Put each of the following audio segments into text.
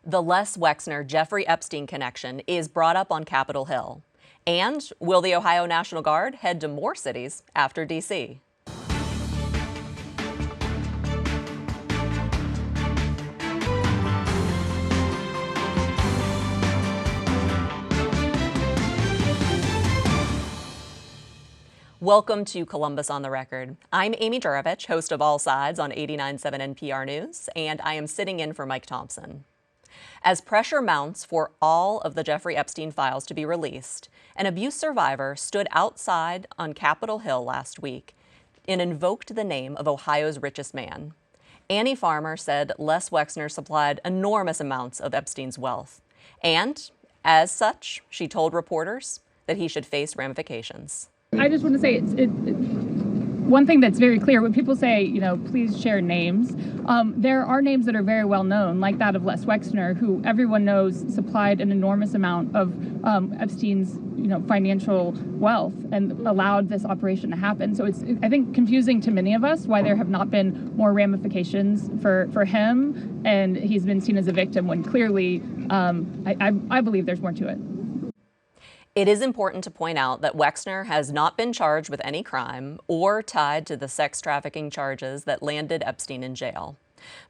The Les Wexner-Jeffrey Epstein connection is brought up on Capitol Hill. And will the Ohio National Guard head to more cities after D.C.? Welcome to Columbus on the Record. I'm Amy Juravich, host of All Sides on 89.7 NPR News, and I am sitting in for Mike Thompson. As pressure mounts for all of the Jeffrey Epstein files to be released, an abuse survivor stood outside on Capitol Hill last week and invoked the name of Ohio's richest man. Annie Farmer said Les Wexner supplied enormous amounts of Epstein's wealth. And, as such, she told reporters that he should face ramifications. I just want to say one thing that's very clear when people say, please share names. There are names that are very well known, like that of Les Wexner, who everyone knows supplied an enormous amount of Epstein's, financial wealth and allowed this operation to happen. So it's, I think, confusing to many of us why there have not been more ramifications for him, and he's been seen as a victim when clearly, I believe there's more to it. It is important to point out that Wexner has not been charged with any crime or tied to the sex trafficking charges that landed Epstein in jail.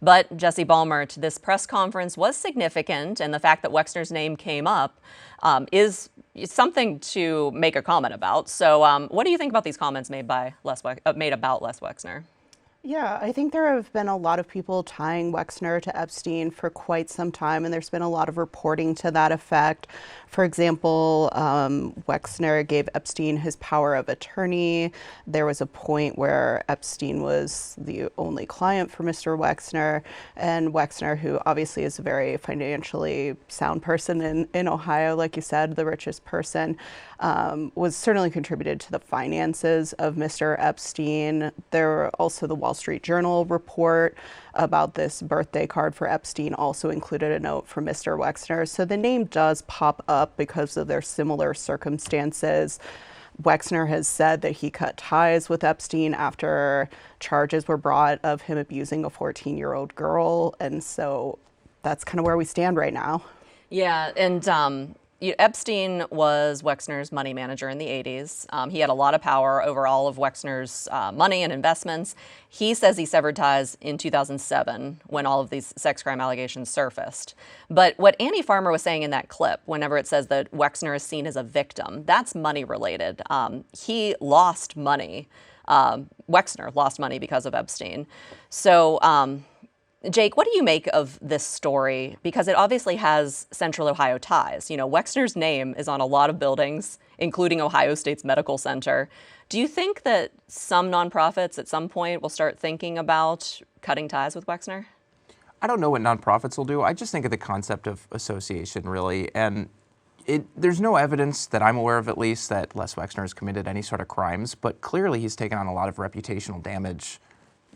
But Jesse Balmert, this press conference was significant, and the fact that Wexner's name came up is something to make a comment about. So what do you think about these comments made about Les Wexner? Yeah, I think there have been a lot of people tying Wexner to Epstein for quite some time, and there's been a lot of reporting to that effect. For example, Wexner gave Epstein his power of attorney. There was a point where Epstein was the only client for Mr. Wexner, and Wexner, who obviously is a very financially sound person in Ohio, like you said, the richest person, was certainly contributed to the finances of Mr. Epstein. There were also the Wall Street Journal report about this birthday card for Epstein also included a note for Mr. Wexner. So the name does pop up because of their similar circumstances. Wexner has said that he cut ties with Epstein after charges were brought of him abusing a 14-year-old girl. And so that's kind of where we stand right now. Yeah, and Epstein was Wexner's money manager in the 80s. He had a lot of power over all of Wexner's money and investments. He says he severed ties in 2007 when all of these sex crime allegations surfaced. But what Annie Farmer was saying in that clip, whenever it says that Wexner is seen as a victim, that's money related. He lost money. Wexner lost money because of Epstein. So, Jake, what do you make of this story? Because it obviously has Central Ohio ties. Wexner's name is on a lot of buildings, including Ohio State's Medical Center. Do you think that some nonprofits at some point will start thinking about cutting ties with Wexner? I don't know what nonprofits will do. I just think of the concept of association, really. And there's no evidence that I'm aware of, at least, that Les Wexner has committed any sort of crimes. But clearly he's taken on a lot of reputational damage.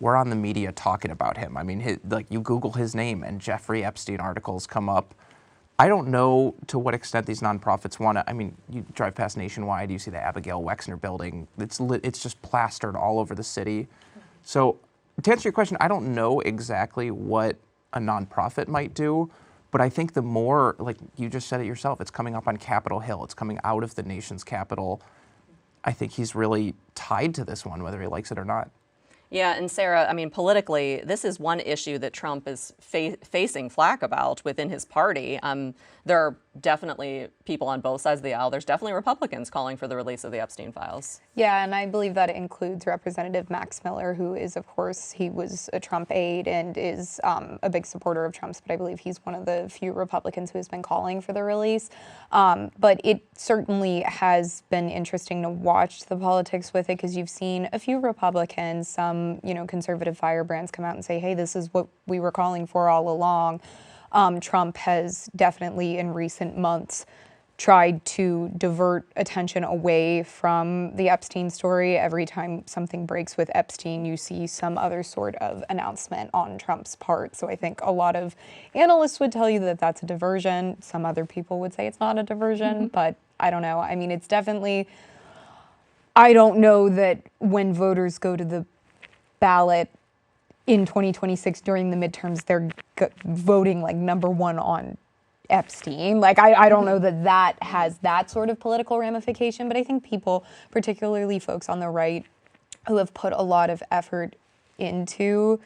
We're on the media talking about him. I mean, you Google his name and Jeffrey Epstein articles come up. I don't know to what extent these nonprofits want to. I mean, you drive past Nationwide, you see the Abigail Wexner building. It's just plastered all over the city. So to answer your question, I don't know exactly what a nonprofit might do, but I think the more, like you just said it yourself, it's coming up on Capitol Hill. It's coming out of the nation's capital. I think he's really tied to this one, whether he likes it or not. Yeah, and Sarah, I mean, politically, this is one issue that Trump is facing flack about within his party. There are definitely people on both sides of the aisle. There's definitely Republicans calling for the release of the Epstein files. Yeah, and I believe that includes Representative Max Miller, who is, of course, he was a Trump aide and is a big supporter of Trump's, but I believe he's one of the few Republicans who has been calling for the release. But it certainly has been interesting to watch the politics with it, because you've seen a few Republicans, some, conservative firebrands come out and say, hey, this is what we were calling for all along. Trump has definitely in recent months tried to divert attention away from the Epstein story. Every time something breaks with Epstein, you see some other sort of announcement on Trump's part. So I think a lot of analysts would tell you that that's a diversion. Some other people would say it's not a diversion, but I don't know. I mean, it's definitely, I don't know that when voters go to the ballot, in 2026 during the midterms, they're voting like #1 on Epstein. Like, I don't know that that has that sort of political ramification, but I think people, particularly folks on the right, who have put a lot of effort into,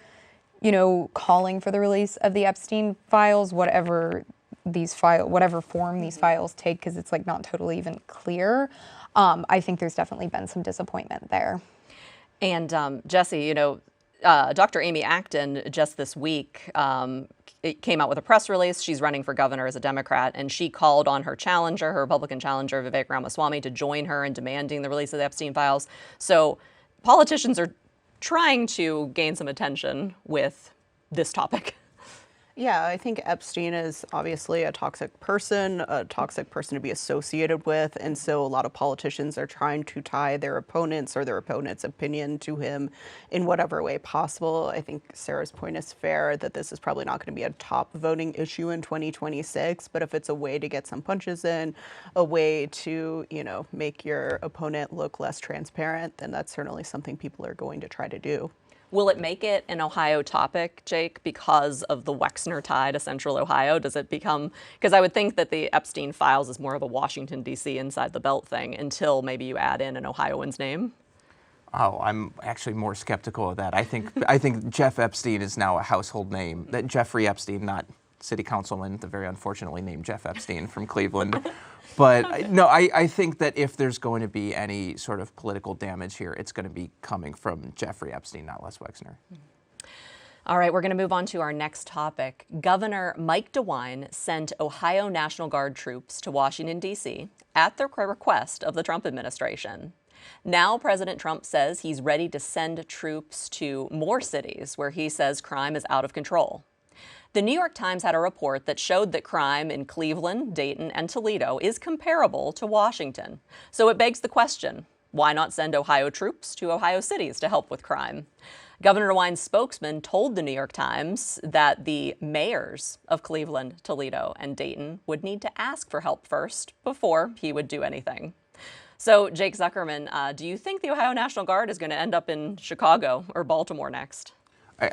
calling for the release of the Epstein files, whatever form these files take, because it's like not totally even clear. I think there's definitely been some disappointment there. And Jesse, Dr. Amy Acton just this week it came out with a press release. She's running for governor as a Democrat, and she called on her challenger, her Republican challenger, Vivek Ramaswamy, to join her in demanding the release of the Epstein files. So politicians are trying to gain some attention with this topic. Yeah, I think Epstein is obviously a toxic person to be associated with. And so a lot of politicians are trying to tie their opponents or their opponent's opinion to him in whatever way possible. I think Sarah's point is fair that this is probably not going to be a top voting issue in 2026. But if it's a way to get some punches in, a way to, make your opponent look less transparent, then that's certainly something people are going to try to do. Will it make it an Ohio topic, Jake, because of the Wexner tie to Central Ohio? Does it become, because I would think that the Epstein files is more of a Washington, D.C. inside the belt thing until maybe you add in an Ohioan's name? Oh, I'm actually more skeptical of that. I think Jeff Epstein is now a household name. That Jeffrey Epstein, not city councilman, the very unfortunately named Jeff Epstein from Cleveland. But no, I think that if there's going to be any sort of political damage here, it's going to be coming from Jeffrey Epstein, not Les Wexner. All right, we're going to move on to our next topic. Governor Mike DeWine sent Ohio National Guard troops to Washington, D.C. at the request of the Trump administration. Now President Trump says he's ready to send troops to more cities where he says crime is out of control. The New York Times had a report that showed that crime in Cleveland, Dayton, and Toledo is comparable to Washington. So it begs the question, why not send Ohio troops to Ohio cities to help with crime? Governor DeWine's spokesman told the New York Times that the mayors of Cleveland, Toledo, and Dayton would need to ask for help first before he would do anything. So, Jake Zuckerman, do you think the Ohio National Guard is going to end up in Chicago or Baltimore next?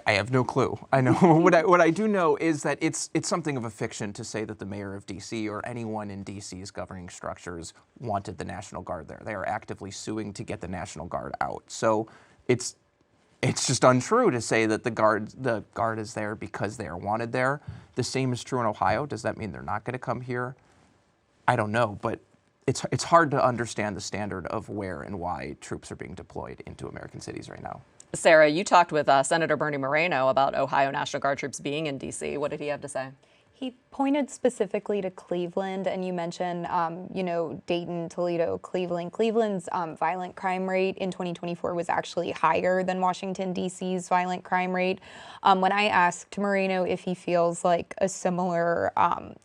I have no clue. I know what I do know is that it's something of a fiction to say that the mayor of D.C. or anyone in D.C.'s governing structures wanted the National Guard there. They are actively suing to get the National Guard out. So it's just untrue to say that the guard is there because they are wanted there. The same is true in Ohio. Does that mean they're not going to come here? I don't know, but it's hard to understand the standard of where and why troops are being deployed into American cities right now. Sarah, you talked with Senator Bernie Moreno about Ohio National Guard troops being in D.C. What did he have to say? He pointed specifically to Cleveland, and you mentioned, Dayton, Toledo, Cleveland. Cleveland's violent crime rate in 2024 was actually higher than Washington, D.C.'s violent crime rate. When I asked Moreno if he feels like a similar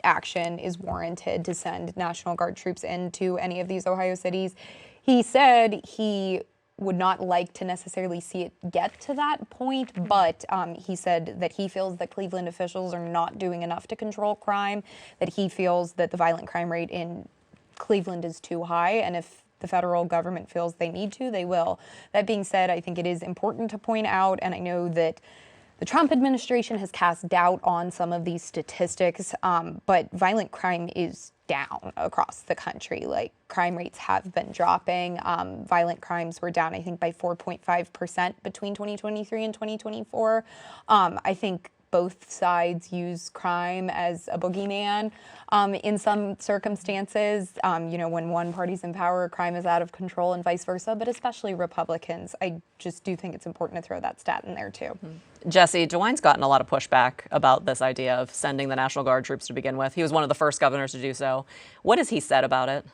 action is warranted to send National Guard troops into any of these Ohio cities, he said he would not like to necessarily see it get to that point, but he said that he feels that Cleveland officials are not doing enough to control crime, that he feels that the violent crime rate in Cleveland is too high, and if the federal government feels they need to, they will. That being said, I think it is important to point out, and I know that the Trump administration has cast doubt on some of these statistics, but violent crime is down across the country. Like, crime rates have been dropping. Violent crimes were down, I think, by 4.5% between 2023 and 2024. I think both sides use crime as a boogeyman in some circumstances. When one party's in power, crime is out of control and vice versa, but especially Republicans. I just do think it's important to throw that stat in there too. Jesse, DeWine's gotten a lot of pushback about this idea of sending the National Guard troops to begin with. He was one of the first governors to do so. What has he said about it?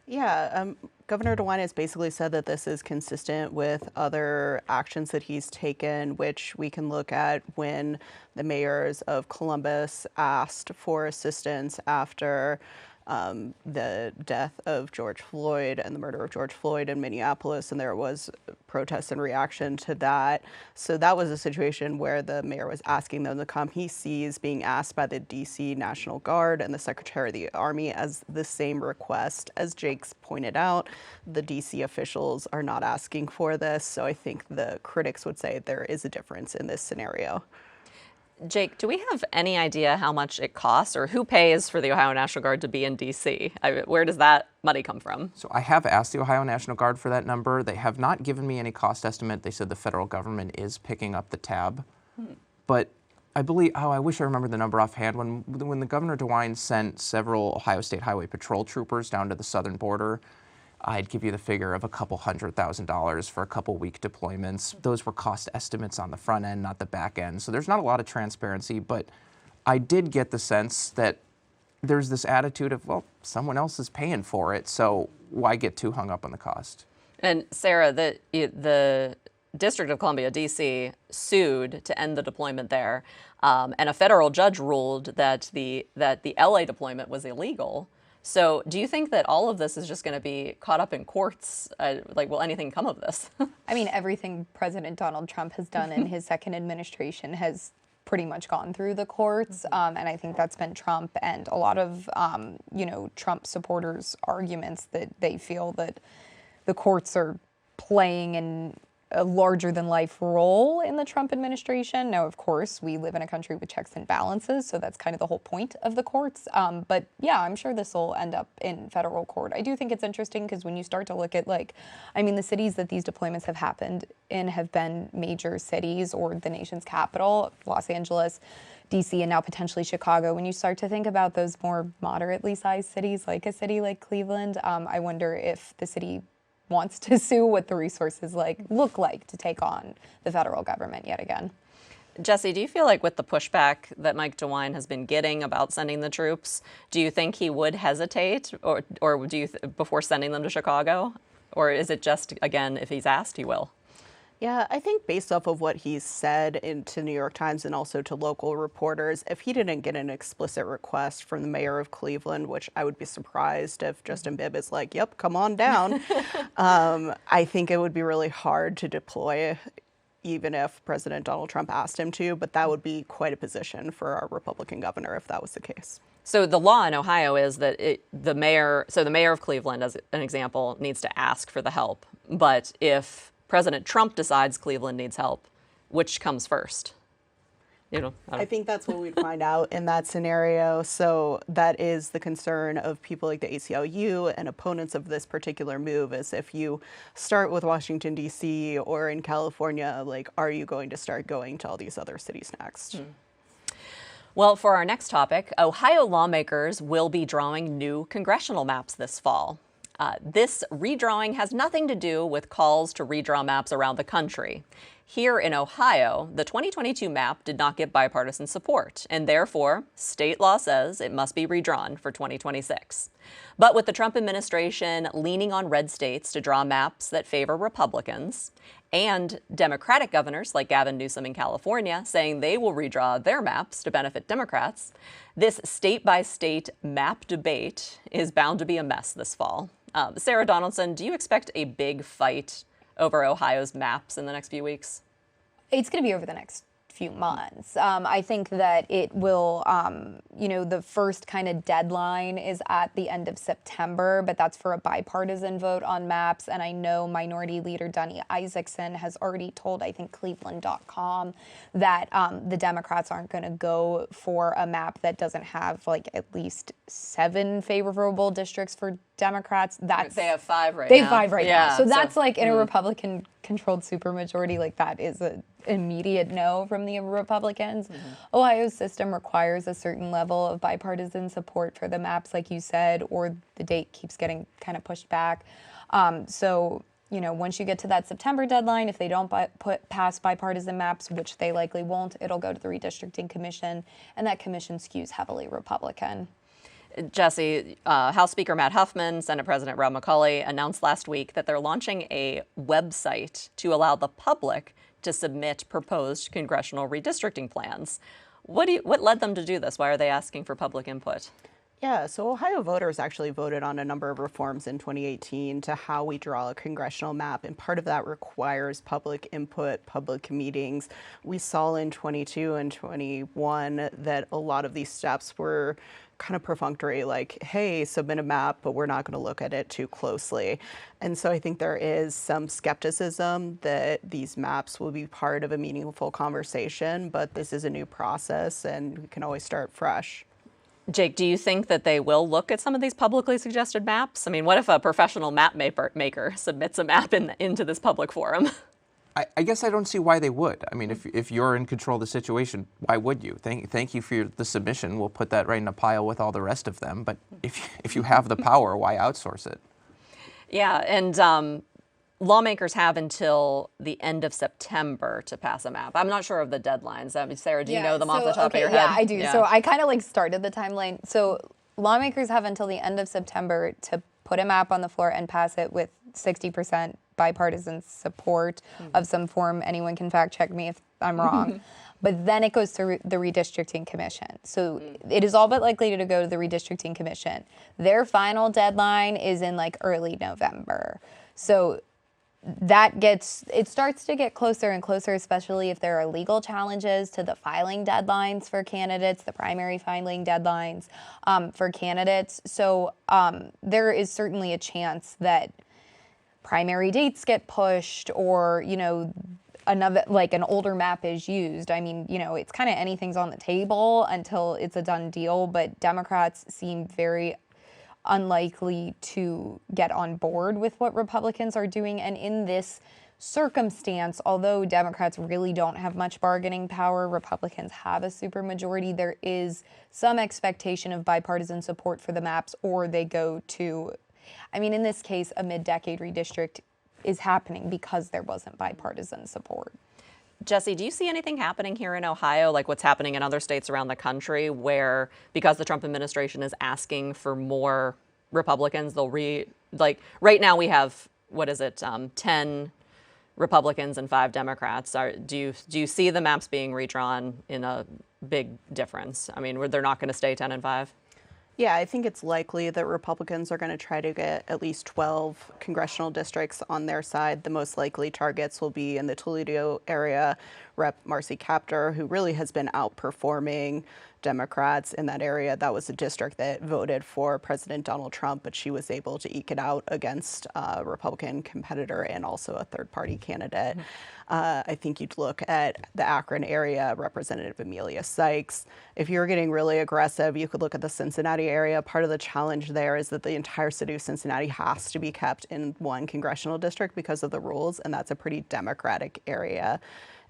Yeah, Governor DeWine has basically said that this is consistent with other actions that he's taken, which we can look at when the mayors of Columbus asked for assistance after the death of George Floyd and the murder of George Floyd in Minneapolis, and there was protests in reaction to that. So that was a situation where the mayor was asking them to come. He sees being asked by the DC National Guard and the Secretary of the Army as the same request. As Jake's pointed out, the DC officials are not asking for this, so I think the critics would say there is a difference in this scenario. Jake, do we have any idea how much it costs or who pays for the Ohio National Guard to be in D.C.? Where does that money come from? So I have asked the Ohio National Guard for that number. They have not given me any cost estimate. They said the federal government is picking up the tab. But I believe, I wish I remembered the number offhand. When the Governor DeWine sent several Ohio State Highway Patrol troopers down to the southern border, I'd give you the figure of a couple $100,000 for a couple week deployments. Those were cost estimates on the front end, not the back end. So there's not a lot of transparency, but I did get the sense that there's this attitude of, well, someone else is paying for it, so why get too hung up on the cost? And Sarah, the District of Columbia, D.C., sued to end the deployment there, and a federal judge ruled that the L.A. deployment was illegal. So do you think that all of this is just going to be caught up in courts? Will anything come of this? I mean, everything President Donald Trump has done in his second administration has pretty much gone through the courts. And I think that's been Trump and a lot of, Trump supporters' arguments that they feel that the courts are playing a larger-than-life role in the Trump administration. Now, of course, we live in a country with checks and balances, so that's kind of the whole point of the courts. But yeah, I'm sure this will end up in federal court. I do think it's interesting because when you start to look at, the cities that these deployments have happened in have been major cities or the nation's capital, Los Angeles, DC, and now potentially Chicago. When you start to think about those more moderately sized cities, like a city like Cleveland, I wonder if the city wants to sue, what the resources look like to take on the federal government yet again. Jesse, do you feel like with the pushback that Mike DeWine has been getting about sending the troops, do you think he would hesitate or do you before sending them to Chicago? Or is it just, again, if he's asked, he will? Yeah, I think based off of what he's said to New York Times and also to local reporters, if he didn't get an explicit request from the mayor of Cleveland, which I would be surprised if Justin Bibb is like, yep, come on down, I think it would be really hard to deploy even if President Donald Trump asked him to, but that would be quite a position for our Republican governor if that was the case. So the law in Ohio is that the mayor of Cleveland, as an example, needs to ask for the help. But if President Trump decides Cleveland needs help, which comes first? I think that's what we'd find out in that scenario. So that is the concern of people like the ACLU and opponents of this particular move, is if you start with Washington, D.C. or in California, are you going to start going to all these other cities next? Well, for our next topic, Ohio lawmakers will be drawing new congressional maps this fall. This redrawing has nothing to do with calls to redraw maps around the country. Here in Ohio, the 2022 map did not get bipartisan support, and therefore, state law says it must be redrawn for 2026. But with the Trump administration leaning on red states to draw maps that favor Republicans, and Democratic governors like Gavin Newsom in California saying they will redraw their maps to benefit Democrats, this state-by-state map debate is bound to be a mess this fall. Sarah Donaldson, do you expect a big fight over Ohio's maps in the next few weeks? It's going to be over the next few months. I think that it will, the first kind of deadline is at the end of September, but that's for a bipartisan vote on maps. And I know Minority Leader Donnie Isaacson has already told, I think, Cleveland.com that the Democrats aren't going to go for a map that doesn't have at least 7 favorable districts for Democrats. They have 5 right now. They have 5 right now. So that's in a Republican-controlled supermajority, that is an immediate no from the Republicans. Ohio's system requires a certain level of bipartisan support for the maps, like you said, or the date keeps getting kind of pushed back. So, once you get to that September deadline, if they don't pass bipartisan maps, which they likely won't, it'll go to the Redistricting Commission, and that commission skews heavily Republican. Jesse, House Speaker Matt Huffman, Senate President Rob McCauley announced last week that they're launching a website to allow the public to submit proposed congressional redistricting plans. What led them to do this? Why are they asking for public input? Yeah, so Ohio voters actually voted on a number of reforms in 2018 to how we draw a congressional map, and part of that requires public input, public meetings. We saw in 22 and 21 that a lot of these steps were kind of perfunctory, like, hey, submit a map, but we're not going to look at it too closely. And so I think there is some skepticism that these maps will be part of a meaningful conversation, but this is a new process and we can always start fresh. Jake, do you think that they will look at some of these publicly suggested maps? I mean, what if a professional map maker submits a map into this public forum? I guess I don't see why they would. I mean, if you're in control of the situation, why would you? Thank you for the submission. We'll put that right in a pile with all the rest of them. But if you have the power, why outsource it? Yeah, and lawmakers have until the end of September to pass a map. I'm not sure of the deadlines. I mean, Sarah, do you know them off the top of your head? Yeah, I do. So I kind of like started the timeline. So lawmakers have until the end of September to put a map on the floor and pass it with 60% bipartisan support of some form. Anyone can fact check me if I'm wrong. But then it goes to the redistricting commission. So it is all but likely to go to the redistricting commission. Their final deadline is in like early November. So it starts to get closer and closer, especially if there are legal challenges to the filing deadlines for candidates, the primary filing deadlines for candidates. So there is certainly a chance that primary dates get pushed, or, you know, another, like an older map is used. I mean, you know, it's kind of anything's on the table until it's a done deal, but Democrats seem very unlikely to get on board with what Republicans are doing. And in this circumstance, although Democrats really don't have much bargaining power, Republicans have a supermajority, there is some expectation of bipartisan support for the maps, or they go to, I mean, in this case, a mid-decade redistrict is happening because there wasn't bipartisan support. Jesse, do you see anything happening here in Ohio, like what's happening in other states around the country, where because the Trump administration is asking for more Republicans, like right now we have, 10 Republicans and 5 Democrats. Do you see the maps being redrawn in a big difference? I mean, they're not going to stay 10 and 5? Yeah, I think it's likely that Republicans are going to try to get at least 12 congressional districts on their side. The most likely targets will be in the Toledo area. Rep. Marcy Kaptur, who really has been outperforming Democrats in that area. That was a district that voted for President Donald Trump, but she was able to eke it out against a Republican competitor and also a third-party candidate. I think you'd look at the Akron area, Representative Amelia Sykes. If you're getting really aggressive, you could look at the Cincinnati area. Part of the challenge there is that the entire city of Cincinnati has to be kept in one congressional district because of the rules, and that's a pretty Democratic area.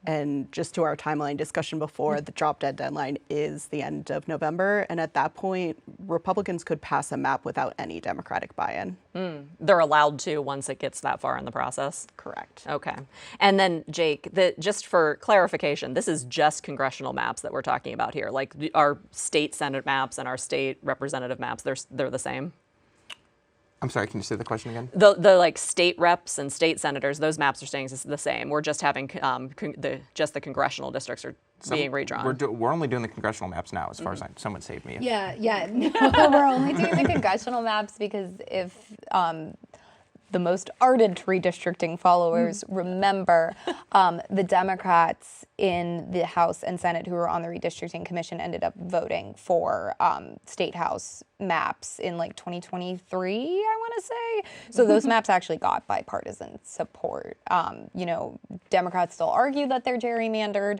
And just to our timeline discussion before, the drop dead deadline is the end of November. And at that point, Republicans could pass a map without any Democratic buy-in. They're allowed to once it gets that far in the process? Correct. Okay. And then, Jake, just for clarification, this is just congressional maps that we're talking about here. Like our state Senate maps and our state representative maps, they're the same? I'm sorry, can you say the question again? The like state reps and state senators, those maps are staying the same. We're just having just the congressional districts are being redrawn. We're only doing the congressional maps now, as far as someone saved me. Yeah. No, we're only doing the congressional maps because if the most ardent redistricting followers remember, the Democrats in the House and Senate who were on the redistricting commission ended up voting for state house maps in like 2023, I want to say. So those maps actually got bipartisan support. You know, Democrats still argue that they're gerrymandered,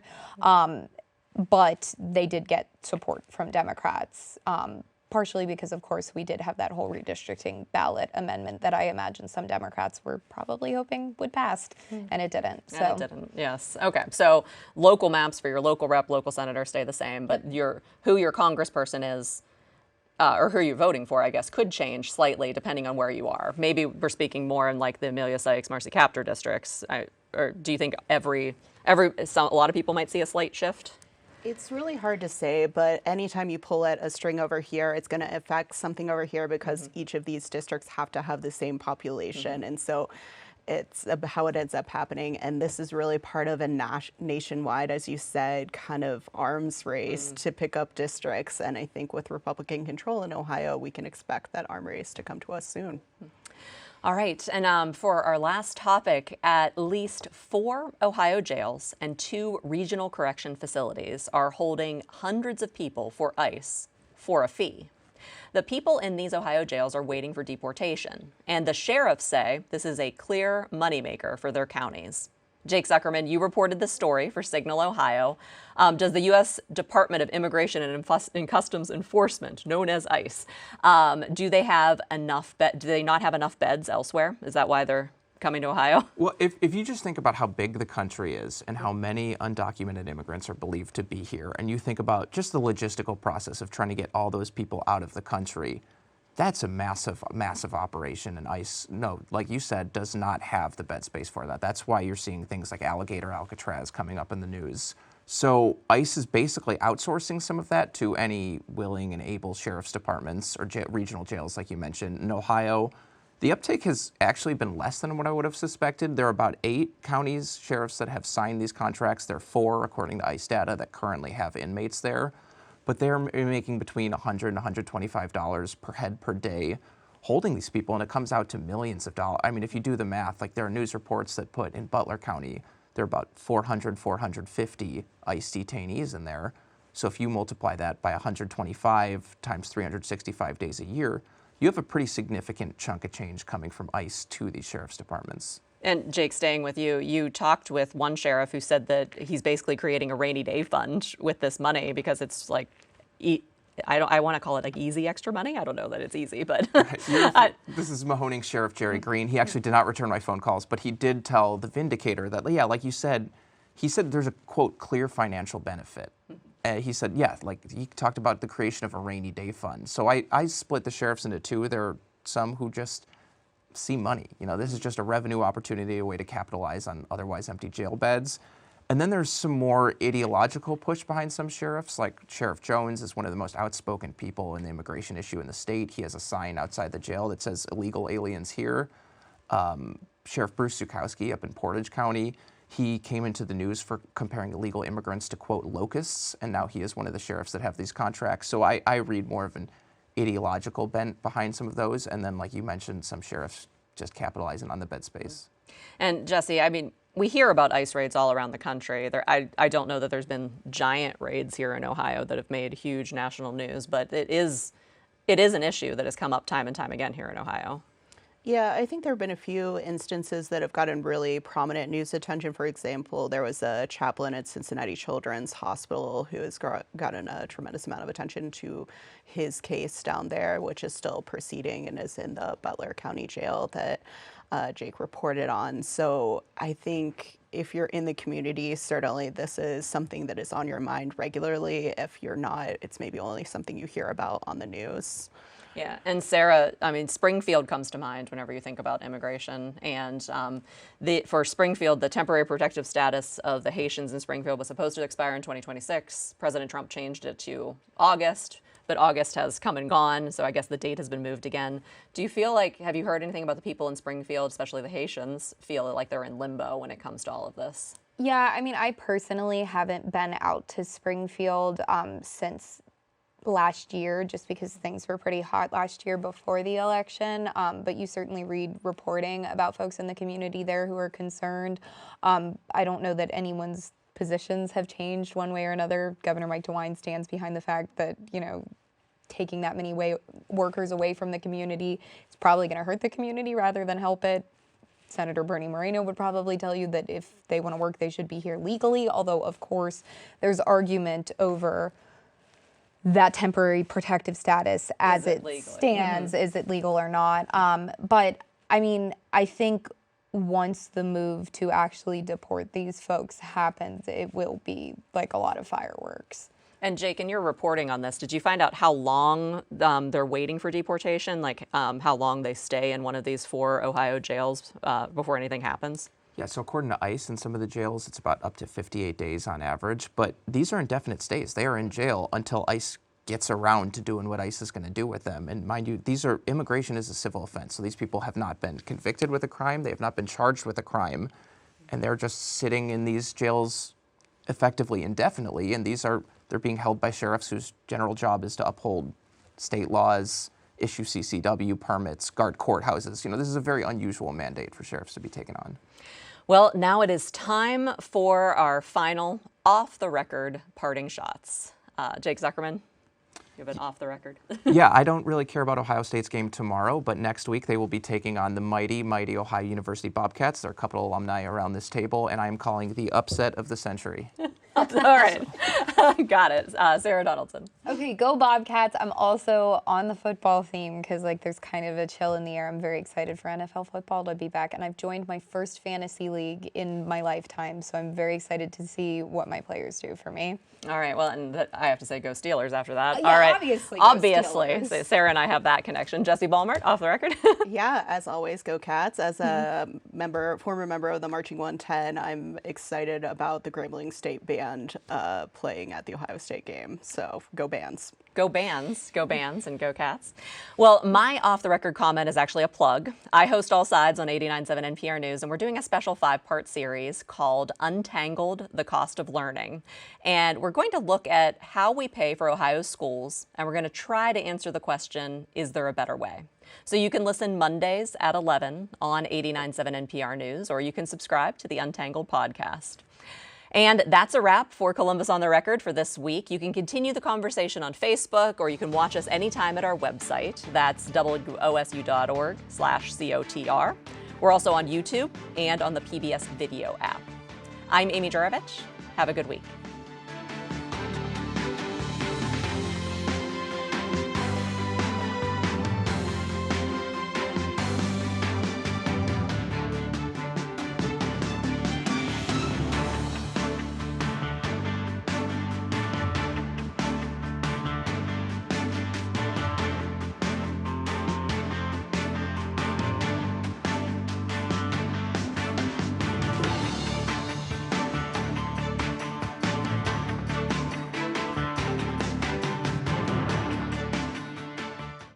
but they did get support from Democrats. Partially because, of course, we did have that whole redistricting ballot amendment that I imagine some Democrats were probably hoping would pass, and it didn't. So. And it didn't, yes. Okay, so local maps for your local rep, local senator stay the same, but who your congressperson is, or who you're voting for, I guess, could change slightly depending on where you are. Maybe we're speaking more in like the Amelia Sykes, Marcy Kaptur districts. Or do you think a lot of people might see a slight shift? It's really hard to say, but anytime you pull at a string over here, it's going to affect something over here because each of these districts have to have the same population. And so it's how it ends up happening. And this is really part of a nationwide, as you said, kind of arms race to pick up districts. And I think with Republican control in Ohio, we can expect that arm race to come to us soon. All right, and for our last topic, at least 4 Ohio jails and 2 regional correction facilities are holding hundreds of people for ICE for a fee. The people in these Ohio jails are waiting for deportation, and the sheriffs say this is a clear moneymaker for their counties. Jake Zuckerman, you reported this story for Signal, Ohio. Does the U.S. Department of Immigration and Customs Enforcement, known as ICE, do they have enough? Do they not have enough beds elsewhere? Is that why they're coming to Ohio? Well, if you just think about how big the country is and how many undocumented immigrants are believed to be here, and you think about just the logistical process of trying to get all those people out of the country, that's a massive, massive operation, and ICE, no, like you said, does not have the bed space for that. That's why you're seeing things like Alligator Alcatraz coming up in the news. So ICE is basically outsourcing some of that to any willing and able sheriff's departments or regional jails, like you mentioned. In Ohio, the uptake has actually been less than what I would have suspected. There are about 8 counties, sheriffs that have signed these contracts. There are 4, according to ICE data, that currently have inmates there. But they're making between $100 and $125 per head per day holding these people, and it comes out to millions of dollars. I mean, if you do the math, like there are news reports that put in Butler County, there are about 400, 450 ICE detainees in there. So if you multiply that by 125 times 365 days a year, you have a pretty significant chunk of change coming from ICE to these sheriff's departments. And Jake, staying with you, you talked with one sheriff who said that he's basically creating a rainy day fund with this money because it's like, I want to call it like easy extra money. I don't know that it's easy, but This is Mahoning Sheriff Jerry Green. He actually did not return my phone calls, but he did tell the Vindicator that, yeah, like you said, he said there's a, quote, clear financial benefit. He said, yeah, like he talked about the creation of a rainy day fund. So I split the sheriffs into 2. There are some who just see money. You know, this is just a revenue opportunity, a way to capitalize on otherwise empty jail beds. And then there's some more ideological push behind some sheriffs, like Sheriff Jones is one of the most outspoken people in the immigration issue in the state. He has a sign outside the jail that says illegal aliens here. Sheriff Bruce Zukowski up in Portage County, he came into the news for comparing illegal immigrants to, quote, locusts, and now he is one of the sheriffs that have these contracts. So I read more of an ideological bent behind some of those, and then, like you mentioned, some sheriffs just capitalizing on the bed space. And Jesse, I mean, we hear about ICE raids all around the country. I don't know that there's been giant raids here in Ohio that have made huge national news, but it is an issue that has come up time and time again here in Ohio. Yeah, I think there have been a few instances that have gotten really prominent news attention. For example, there was a chaplain at Cincinnati Children's Hospital who has gotten a tremendous amount of attention to his case down there, which is still proceeding and is in the Butler County Jail that Jake reported on. So I think if you're in the community, certainly this is something that is on your mind regularly. If you're not, it's maybe only something you hear about on the news. Yeah, and Sarah, I mean, Springfield comes to mind whenever you think about immigration. And for Springfield, the temporary protective status of the Haitians in Springfield was supposed to expire in 2026. President Trump changed it to August, but August has come and gone, so I guess the date has been moved again. Do you feel like, have you heard anything about the people in Springfield, especially the Haitians, feel like they're in limbo when it comes to all of this? Yeah, I mean, I personally haven't been out to Springfield since last year, just because things were pretty hot last year before the election. But you certainly read reporting about folks in the community there who are concerned. I don't know that anyone's positions have changed one way or another. Governor Mike DeWine stands behind the fact that, you know, taking that many workers away from the community is probably going to hurt the community rather than help it. Senator Bernie Moreno would probably tell you that if they want to work, they should be here legally, although, of course, there's argument over that temporary protective status as it stands. Is it legal or not? But I mean, I think once the move to actually deport these folks happens, it will be like a lot of fireworks. And Jake, in your reporting on this, did you find out how long they're waiting for deportation? Like how long they stay in one of these 4 Ohio jails before anything happens? Yeah, so according to ICE, in some of the jails, it's about up to 58 days on average. But these are indefinite stays. They are in jail until ICE gets around to doing what ICE is going to do with them. And mind you, immigration is a civil offense. So these people have not been convicted with a crime. They have not been charged with a crime. And they're just sitting in these jails effectively indefinitely. And they're being held by sheriffs whose general job is to uphold state laws, issue CCW permits, guard courthouses. This is a very unusual mandate for sheriffs to be taken on. Well, now it is time for our final off-the-record parting shots. Jake Zuckerman, you have an off-the-record. Yeah, I don't really care about Ohio State's game tomorrow, but next week they will be taking on the mighty, mighty Ohio University Bobcats. There are a couple of alumni around this table, and I am calling the upset of the century. All right. Got it. Sarah Donaldson. Okay, go Bobcats. I'm also on the football theme because there's kind of a chill in the air. I'm very excited for NFL football to be back, and I've joined my first fantasy league in my lifetime, so I'm very excited to see what my players do for me. All right. Well, and I have to say, go Steelers after that. Yeah, all right. obviously. Go Obviously. Steelers. Sarah and I have that connection. Jesse Balmert, off the record. Yeah, as always, go Cats. As a former member of the Marching 110, I'm excited about the Grambling State Band playing at the Ohio State game. So go Bands. Go Bands, and go Cats. Well, my off-the-record comment is actually a plug. I host All Sides on 89.7 NPR News, and we're doing a special 5-part series called Untangled: The Cost of Learning. And we're going to look at how we pay for Ohio's schools, and we're going to try to answer the question, is there a better way? So you can listen Mondays at 11 on 89.7 NPR News, or you can subscribe to the Untangled podcast. And that's a wrap for Columbus on the Record for this week. You can continue the conversation on Facebook, or you can watch us anytime at our website. That's wosu.org/COTR. We're also on YouTube and on the PBS Video app. I'm Amy Juravich. Have a good week.